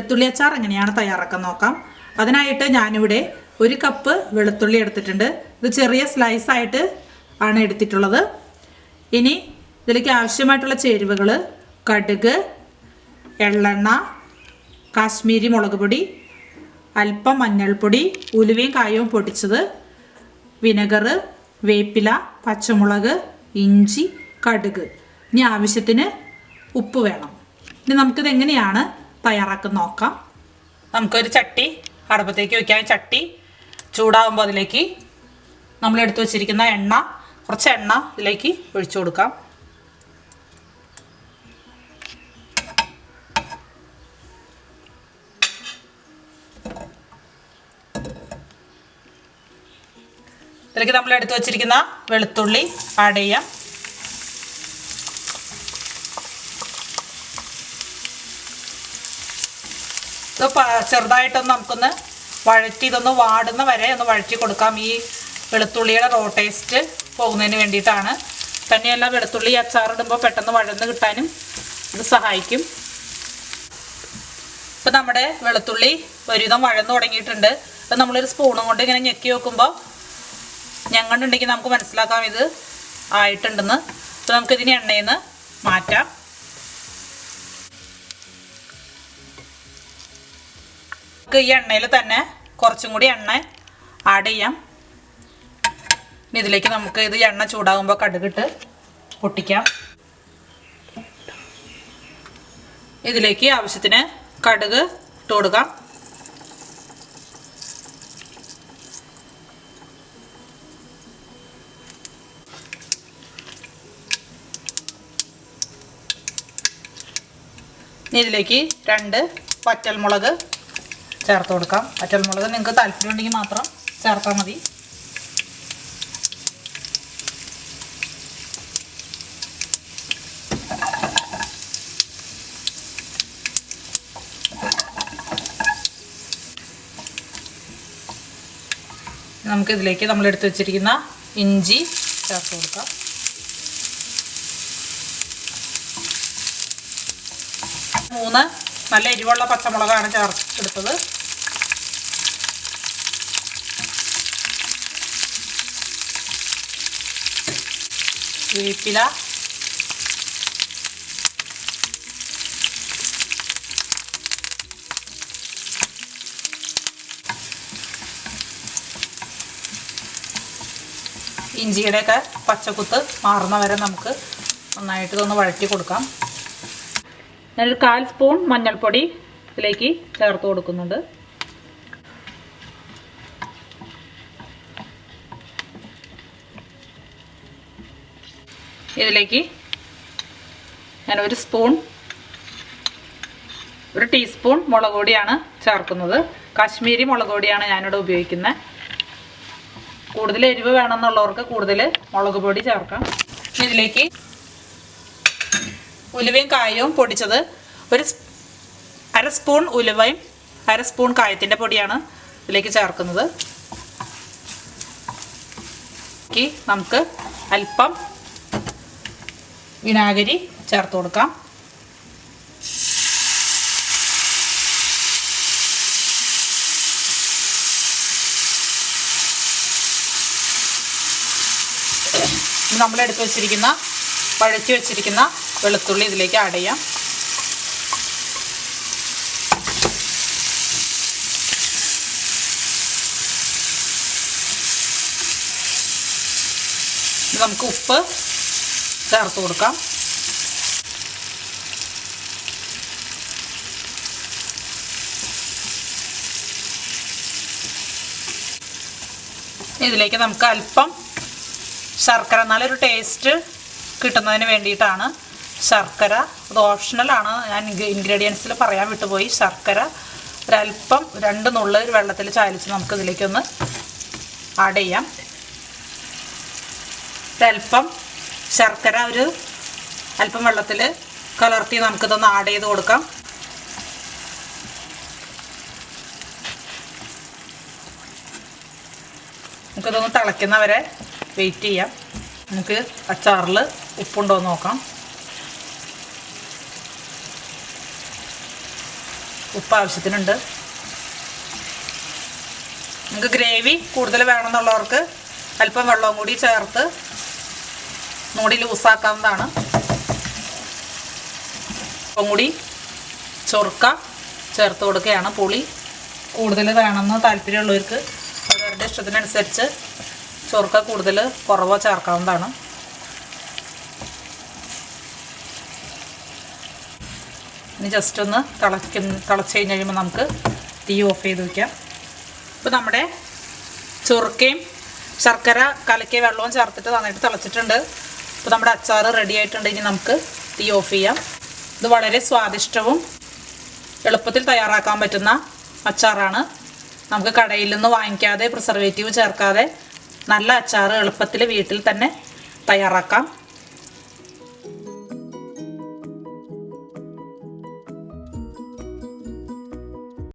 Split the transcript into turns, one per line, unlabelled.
വെളുത്തുള്ളി അച്ചാർ എങ്ങനെയാണ് തയ്യാറാക്കാൻ നോക്കാം. അതിനായിട്ട് ഞാനിവിടെ 1 കപ്പ് വെളുത്തുള്ളി എടുത്തിട്ടുണ്ട്. ഇത് ചെറിയ സ്ലൈസ് ആയിട്ട് ആണ് എടുത്തിട്ടുള്ളത്. ഇനി ഇതിലേക്ക് ആവശ്യമായിട്ടുള്ള ചേരുവകൾ കടുക്, എള്ളെണ്ണ, കാശ്മീരി മുളക് പൊടി, അല്പം മഞ്ഞൾപ്പൊടി, ഉലുവയും കായവും പൊടിച്ചത്, വിനെഗർ, വേപ്പില, പച്ചമുളക്, ഇഞ്ചി, കടുക്. ഇനി ആവശ്യത്തിന് ഉപ്പ് വേണം. ഇനി നമുക്കിത് എങ്ങനെയാണ് തയ്യാറാക്കാൻ നോക്കാം. നമുക്കൊരു ചട്ടി അടുപ്പത്തേക്ക് വയ്ക്കാം. ചട്ടി ചൂടാകുമ്പോൾ അതിലേക്ക് നമ്മൾ എടുത്തു വച്ചിരിക്കുന്ന കുറച്ച് എണ്ണ ഇതിലേക്ക് ഒഴിച്ചു കൊടുക്കാം. ഇതിലേക്ക് നമ്മൾ എടുത്തു വച്ചിരിക്കുന്ന വെളുത്തുള്ളി ആഡ് ചെയ്യാം. ഇത് ചെറുതായിട്ടൊന്ന് നമുക്കൊന്ന് വഴറ്റി ഇതൊന്ന് വാടുന്ന വരെ ഒന്ന് വഴറ്റി കൊടുക്കാം. ഈ വെളുത്തുള്ളിയുടെ റോ ടേസ്റ്റ് പോകുന്നതിന് വേണ്ടിയിട്ടാണ്. തന്നെയല്ല വെളുത്തുള്ളി അച്ചാറിടുമ്പോൾ പെട്ടെന്ന് വഴന്ന് കിട്ടാനും ഇത് സഹായിക്കും. ഇപ്പം നമ്മുടെ വെളുത്തുള്ളി ഒരുവിധം വഴന്ന് തുടങ്ങിയിട്ടുണ്ട്. അപ്പം നമ്മളൊരു സ്പൂണും കൊണ്ട് ഇങ്ങനെ ഞെക്കി വെക്കുമ്പോൾ ഞങ്ങളുണ്ടെങ്കിൽ നമുക്ക് മനസ്സിലാക്കാം ഇത് ആയിട്ടുണ്ടെന്ന്. അപ്പോൾ നമുക്കിതിന് എണ്ണയിൽ നിന്ന് മാറ്റാം. ഈ എണ്ണയിൽ തന്നെ കുറച്ചും കൂടി എണ്ണ ആഡ് ചെയ്യാം. ഇനി ഇതിലേക്ക് നമുക്ക് ഇത് എണ്ണ ചൂടാകുമ്പോൾ കടുകിട്ട് പൊട്ടിക്കാം. ഇതിലേക്ക് ആവശ്യത്തിന് കടുക് ഇട്ട് കൊടുക്കാം. ഇതിലേക്ക് 2 വറ്റൽമുളക് ചേർത്ത് കൊടുക്കാം. വറ്റൽമുളക് നിങ്ങൾക്ക് താല്പര്യം ഉണ്ടെങ്കിൽ മാത്രം ചേർത്താൽ മതി. നമുക്കിതിലേക്ക് നമ്മൾ എടുത്ത് വെച്ചിരിക്കുന്ന ഇഞ്ചി ചേർത്ത് കൊടുക്കാം. മൂന്ന് നല്ല എരിവുള്ള പച്ചമുളകാണ് ചേർത്തെടുത്തത്. വേപ്പില, ഇഞ്ചിയുടെയൊക്കെ പച്ചക്കുത്ത് മാറുന്ന വരെ നമുക്ക് നന്നായിട്ട് ഇതൊന്ന് വഴറ്റി കൊടുക്കാം. ഞാനൊരു 1/4 സ്പൂൺ മഞ്ഞൾപ്പൊടി ഇതിലേക്ക് ചേർത്ത് കൊടുക്കുന്നുണ്ട്. ഇതിലേക്ക് ഞാൻ 1 ടീസ്പൂൺ മുളക് പൊടിയാണ് ചേർക്കുന്നത്. കാശ്മീരി മുളക് പൊടിയാണ് ഞാനിവിടെ ഉപയോഗിക്കുന്നത്. കൂടുതൽ എരിവ് വേണമെന്നുള്ളവർക്ക് കൂടുതൽ മുളക് പൊടി ചേർക്കാം. ഇതിലേക്ക് ഉലുവയും കായവും പൊടിച്ചത് 1/2 സ്പൂൺ ഉലുവയും 1/2 സ്പൂൺ കായത്തിൻ്റെ പൊടിയാണ് ഇതിലേക്ക് ചേർക്കുന്നത്. നമുക്ക് അല്പം വിനാഗിരി ചേർത്ത് കൊടുക്കാം. നമ്മൾ എടുത്ത് വെച്ചിരിക്കുന്ന വഴറ്റി വെച്ചിരിക്കുന്ന വെളുത്തുള്ളി ഇതിലേക്ക് ആഡ് ചെയ്യാം. നമുക്ക് ഉപ്പ് ചേർത്ത് കൊടുക്കാം. ഇതിലേക്ക് നമുക്ക് അല്പം ശർക്കര, നല്ലൊരു ടേസ്റ്റ് കിട്ടുന്നതിന് വേണ്ടിയിട്ടാണ് ശർക്കര. അത് ഓപ്ഷണലാണ്. ഞാൻ ഇൻഗ്രീഡിയൻസിൽ പറയാൻ വിട്ടുപോയി. ശർക്കര ഒരല്പം 2 നുള്ള് ഒരു വെള്ളത്തിൽ ചാലിച്ച് നമുക്ക് ഇതിലേക്കൊന്ന് ആഡ് ചെയ്യാം. ഒരല്പം ശർക്കര അല്പം വെള്ളത്തിൽ കലർത്തി നമുക്കിതൊന്ന് ആഡ് ചെയ്ത് കൊടുക്കാം. നമുക്കിതൊന്ന് തിളയ്ക്കുന്നവരെ വെയിറ്റ് ചെയ്യാം. നമുക്ക് അച്ചാറിൽ ഉപ്പുണ്ടോ എന്ന് നോക്കാം. ഉപ്പ് ആവശ്യത്തിനുണ്ട്. നിങ്ങൾക്ക് ഗ്രേവി കൂടുതൽ വേണമെന്നുള്ളവർക്ക് അല്പം വെള്ളവും കൂടി ചേർത്ത് മൂടി ലൂസാക്കാവുന്നതാണ്. അപ്പം കൂടി ചൊറുക്ക ചേർത്ത് കൊടുക്കുകയാണ്. പുളി കൂടുതൽ വേണമെന്ന് താല്പര്യമുള്ളവർക്ക് അവരവരുടെ ഇഷ്ടത്തിനനുസരിച്ച് ചൊറുക്ക കൂടുതൽ കുറവോ ചേർക്കാവുന്നതാണ്. ഇനി ജസ്റ്റ് ഒന്ന് തിളച്ച് കഴിഞ്ഞ് കഴിയുമ്പോൾ നമുക്ക് തീ ഓഫ് ചെയ്ത് വയ്ക്കാം. ഇപ്പോൾ നമ്മുടെ ചൊറുക്കയും ശർക്കര കലക്കിയ വെള്ളവും ചേർത്തിട്ട് നന്നായിട്ട് തിളച്ചിട്ടുണ്ട്. ഇപ്പോൾ നമ്മുടെ അച്ചാർ റെഡി ആയിട്ടുണ്ട്. ഇനി നമുക്ക് തീ ഓഫ് ചെയ്യാം. ഇത് വളരെ സ്വാദിഷ്ടവും എളുപ്പത്തിൽ തയ്യാറാക്കാൻ പറ്റുന്ന അച്ചാറാണ്. നമുക്ക് കടയിൽ നിന്ന് വാങ്ങിക്കാതെ പ്രിസർവേറ്റീവ് ചേർക്കാതെ നല്ല അച്ചാർ എളുപ്പത്തിൽ വീട്ടിൽ തന്നെ തയ്യാറാക്കാം.